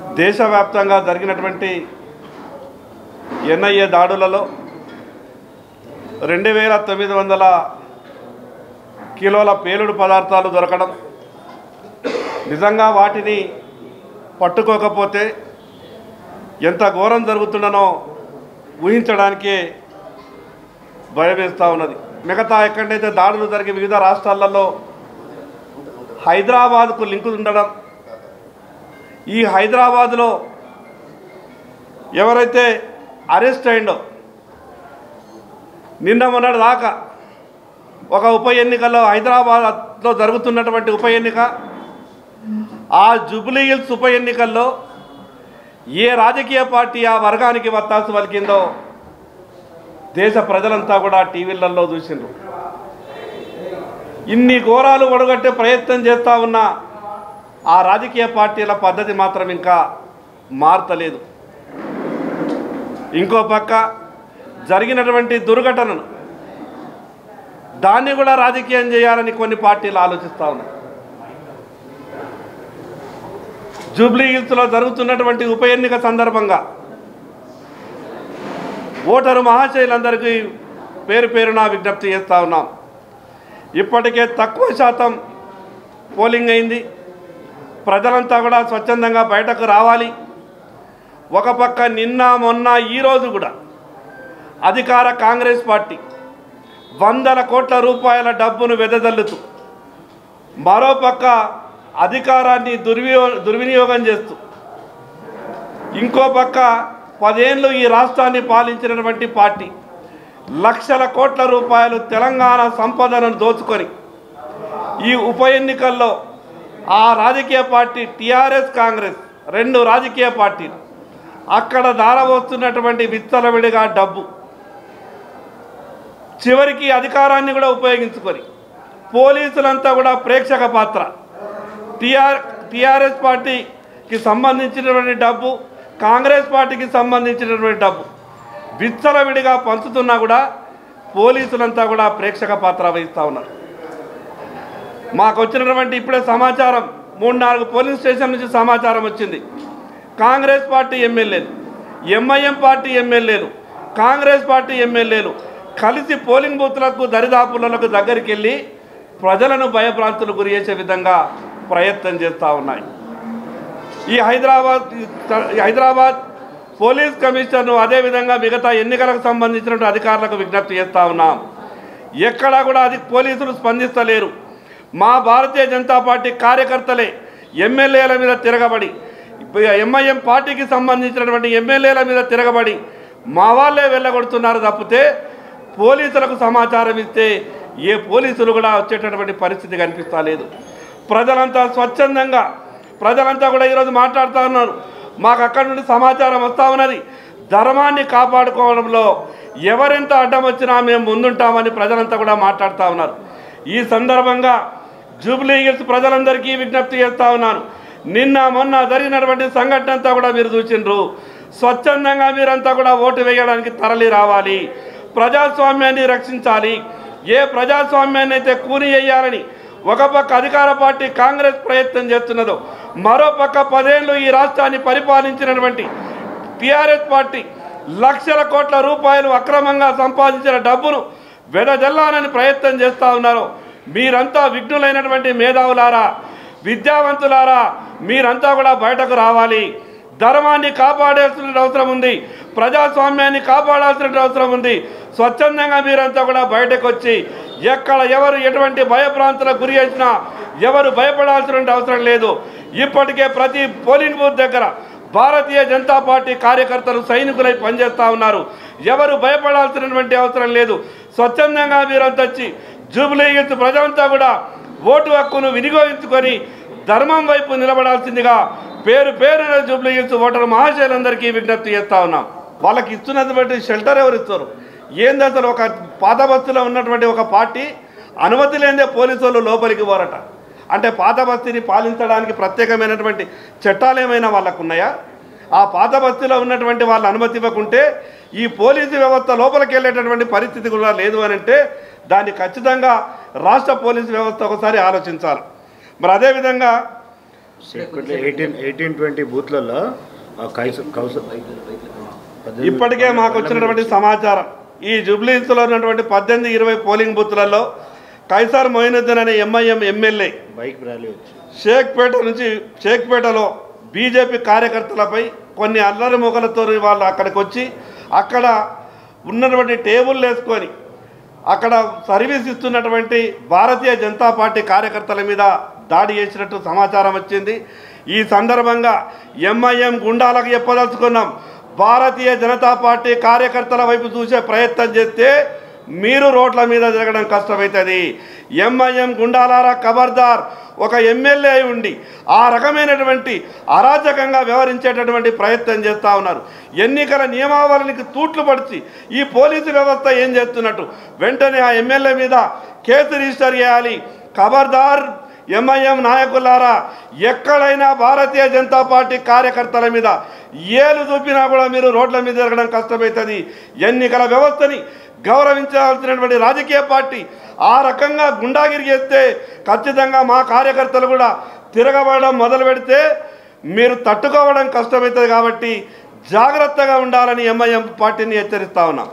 దేశవ్యాప్తంగా జరిగినటువంటి ఎన్ఐఏ దాడులలో 2900 కిలోల పేలుడు పదార్థాలు దొరకడం, నిజంగా వాటిని పట్టుకోకపోతే ఎంత ఘోరం జరుగుతుందనో ఊహించడానికే భయమేస్తూ ఉన్నది. మిగతా ఎక్కడైతే దాడులు జరిగే వివిధ రాష్ట్రాలలో హైదరాబాద్కు లింకు ఉండడం, ఈ హైదరాబాద్లో ఎవరైతే అరెస్ట్ అయిందో నిన్న మొన్నటి దాకా ఒక ఉప ఎన్నికల్లో హైదరాబాద్లో జరుగుతున్నటువంటి ఉప ఎన్నిక, ఆ జూబ్లీ హిల్స్ ఉప ఎన్నికల్లో ఏ రాజకీయ పార్టీ ఆ వర్గానికి వత్తాసు పలికిందో దేశ ప్రజలంతా కూడా టీవీలలో చూసిండ్రు. ఇన్ని ఘోరాలు ఒడగట్టే ప్రయత్నం చేస్తూ ఉన్న ఆ రాజకీయ పార్టీల పద్ధతి మాత్రం ఇంకా మారతలేదు. ఇంకో పక్క జరిగినటువంటి దుర్ఘటనను దాన్ని కూడా రాజకీయం చేయాలని కొన్ని పార్టీలు ఆలోచిస్తూ ఉన్నాయి. జూబ్లీ హిల్స్లో జరుగుతున్నటువంటి ఉప ఎన్నిక సందర్భంగా ఓటరు మహాశయులందరికీ పేరు పేరున విజ్ఞప్తి చేస్తూ ఉన్నాం. ఇప్పటికే తక్కువ శాతం పోలింగ్ అయింది. ప్రజలంతా కూడా స్వచ్ఛందంగా బయటకు రావాలి. ఒక పక్క నిన్న మొన్న ఈరోజు కూడా అధికార కాంగ్రెస్ పార్టీ వందల కోట్ల రూపాయల డబ్బును వెదజల్లుతూ, మరోపక్క అధికారాన్ని దుర్వినియోగం చేస్తూ, ఇంకో పక్క 10 ఏళ్ళు ఈ రాష్ట్రాన్ని పాలించినటువంటి పార్టీ లక్షల కోట్ల రూపాయలు తెలంగాణ సంపదను దోచుకొని ఈ ఉప ఎన్నికల్లో ఆ రాజకీయ పార్టీ టీఆర్ఎస్ కాంగ్రెస్ 2 రాజకీయ పార్టీలు అక్కడ దారవస్తున్నటువంటి విచ్చలవిడిగా డబ్బు చివరికి అధికారాన్ని కూడా ఉపయోగించుకొని పోలీసులంతా కూడా ప్రేక్షక పాత్ర, టీఆర్ఎస్ పార్టీకి సంబంధించినటువంటి డబ్బు, కాంగ్రెస్ పార్టీకి సంబంధించినటువంటి డబ్బు విచ్చలవిడిగా పంచుతున్నా కూడా పోలీసులంతా కూడా ప్రేక్షక పాత్ర వహిస్తూ ఉన్నారు. మాకు వచ్చినటువంటి ఇప్పుడే సమాచారం 3-4 పోలీస్ స్టేషన్ నుంచి సమాచారం వచ్చింది. కాంగ్రెస్ పార్టీ ఎమ్మెల్యేలు, ఎంఐఎం పార్టీ ఎమ్మెల్యేలు, కాంగ్రెస్ పార్టీ ఎమ్మెల్యేలు కలిసి పోలింగ్ బూత్లకు దరిదాపులకు దగ్గరికి వెళ్ళి ప్రజలను భయభ్రాంతులు గురి చేసే విధంగా ప్రయత్నం చేస్తూ ఉన్నాయి. ఈ హైదరాబాద్ పోలీస్ కమిషనర్ను అదేవిధంగా మిగతా ఎన్నికలకు సంబంధించినటువంటి అధికారులకు విజ్ఞప్తి చేస్తూ ఉన్నాం. ఎక్కడా కూడా పోలీసులు స్పందిస్తలేరు. మా భారతీయ జనతా పార్టీ కార్యకర్తలే ఎమ్మెల్యేల మీద తిరగబడి, ఎంఐఎం పార్టీకి సంబంధించినటువంటి ఎమ్మెల్యేల మీద తిరగబడి మా వాళ్ళే వెళ్ళగొడుతున్నారు తప్పితే పోలీసులకు సమాచారం ఇస్తే ఏ పోలీసులు కూడా వచ్చేటటువంటి పరిస్థితి కనిపిస్తా లేదు. ప్రజలంతా స్వచ్ఛందంగా ప్రజలంతా కూడా ఈరోజు మాట్లాడుతూ ఉన్నారు. మాకు అక్కడి నుండి సమాచారం వస్తూ ఉన్నది. ధర్మాన్ని కాపాడుకోవడంలో ఎవరెంత అడ్డం వచ్చినా మేము ముందుంటామని ప్రజలంతా కూడా మాట్లాడుతూ ఉన్నారు. ఈ సందర్భంగా జూబ్లీ హిల్స్ ప్రజలందరికీ విజ్ఞప్తి చేస్తూ ఉన్నాను. నిన్న మొన్న జరిగినటువంటి సంఘటన అంతా కూడా మీరు చూసిండ్రు. స్వచ్ఛందంగా మీరంతా కూడా ఓటు వేయడానికి తరలి రావాలి. ప్రజాస్వామ్యాన్ని రక్షించాలి. ఏ ప్రజాస్వామ్యాన్ని అయితే కూని వేయాలని ఒక పక్క అధికార పార్టీ కాంగ్రెస్ ప్రయత్నం చేస్తున్నదో, మరోపక్క 10 ఏళ్ళు ఈ రాష్ట్రాన్ని పరిపాలించినటువంటి టీఆర్ఎస్ పార్టీ లక్షల కోట్ల రూపాయలు అక్రమంగా సంపాదించిన డబ్బును వెదజల్లాలని ప్రయత్నం చేస్తూ ఉన్నారు. మీరంతా విఘ్నులైనటువంటి మేధావులారా, విద్యావంతులారా, మీరంతా కూడా బయటకు రావాలి. ధర్మాన్ని కాపాడాల్సిన అవసరం ఉంది. ప్రజాస్వామ్యాన్ని కాపాడాల్సిన అవసరం ఉంది. స్వచ్ఛందంగా మీరంతా కూడా బయటకు వచ్చి ఎక్కడ ఎవరు ఎటువంటి భయభ్రాంతులకు గురి చేసినా ఎవరు భయపడాల్సిన అవసరం లేదు. ఇప్పటికే ప్రతి పోలింగ్ బూత్ దగ్గర భారతీయ జనతా పార్టీ కార్యకర్తలు సైనికులై పనిచేస్తూ ఉన్నారు. ఎవరు భయపడాల్సినటువంటి అవసరం లేదు. స్వచ్ఛందంగా మీరంతా వచ్చి జూబ్లీ హిల్స్ ప్రజలంతా కూడా ఓటు హక్కును వినియోగించుకొని ధర్మం వైపు నిలబడాల్సిందిగా పేరు పేరున జూబ్లీ హిల్స్ ఓటరు మహాశయులందరికీ విజ్ఞప్తి చేస్తూ ఉన్నాం. వాళ్ళకి ఇస్తున్నటువంటి షెల్టర్ ఎవరు ఇస్తారు? ఏంది అసలు? ఒక పాత బస్తీలో ఉన్నటువంటి ఒక పార్టీ అనుమతి లేదే పోలీసు వాళ్ళు లోపలికి పోరట. అంటే పాత బస్తీని పాలించడానికి ప్రత్యేకమైనటువంటి చట్టాలు ఏమైనా వాళ్ళకు ఉన్నాయా? ఆ పాత బస్తీలో ఉన్నటువంటి వాళ్ళు అనుమతి ఇవ్వకుంటే ఈ పోలీసు వ్యవస్థ లోపలికి వెళ్ళేటటువంటి పరిస్థితి కూడా లేదు అని అంటే దాన్ని ఖచ్చితంగా రాష్ట్ర పోలీసు వ్యవస్థ ఒకసారి ఆలోచించాలి. మరి అదేవిధంగా 18-20 బూత్లలో ఇప్పటికే మాకు వచ్చినటువంటి సమాచారం ఈ జూబ్లీహిల్స్లో ఉన్నటువంటి 18-20 పోలింగ్ బూత్లలో కైసర్ మొయినుద్దీన్ అనే ఎంఐఎం ఎమ్మెల్యే బైక్ ర్యాలీ వచ్చి షేక్పేటలో బీజేపీ కార్యకర్తలపై కొన్ని అల్లరి మూకలతో వాళ్ళు అక్కడికి వచ్చి అక్కడ ఉన్నటువంటి టేబుల్ వేసుకొని అక్కడ సర్వీస్ ఇస్తున్నటువంటి భారతీయ జనతా పార్టీ కార్యకర్తల మీద దాడి చేసినట్టు సమాచారం వచ్చింది. ఈ సందర్భంగా ఎంఐఎం గుండాలకు చెప్పదలుచుకున్నాం, భారతీయ జనతా పార్టీ కార్యకర్తల వైపు చూసే ప్రయత్నం చేస్తే మీరు రోడ్ల మీద తిరగడం కష్టమవుతుంది. ఎంఐఎం గుండాలారా ఖబర్దార్. ఒక ఎమ్మెల్యే ఉండి ఆ రకమైనటువంటి అరాచకంగా వ్యవహరించేటటువంటి ప్రయత్నం చేస్తూ ఉన్నారు. ఎన్నికల నియమావళికి తూట్లు పడిచి ఈ పోలీసు వ్యవస్థ ఏం చేస్తున్నట్టు వెంటనే ఆ ఎమ్మెల్యే మీద కేసు రిజిస్టర్ చేయాలి. ఖబర్దార్ ఎంఐఎం నాయకులారా, ఎక్కడైనా భారతీయ జనతా పార్టీ కార్యకర్తల మీద ఏలు చూపినా కూడా మీరు రోడ్ల మీద తిరగడం కష్టమవుతుంది. ఎన్నికల వ్యవస్థని గౌరవించాల్సినటువంటి రాజకీయ పార్టీ ఆ రకంగా గుండాగిరి చేస్తే ఖచ్చితంగా మా కార్యకర్తలు కూడా తిరగబడడం మొదలు పెడితే మీరు తట్టుకోవడం కష్టమవుతుంది. కాబట్టి జాగ్రత్తగా ఉండాలని ఎంఐఎం పార్టీని హెచ్చరిస్తా ఉన్నాం.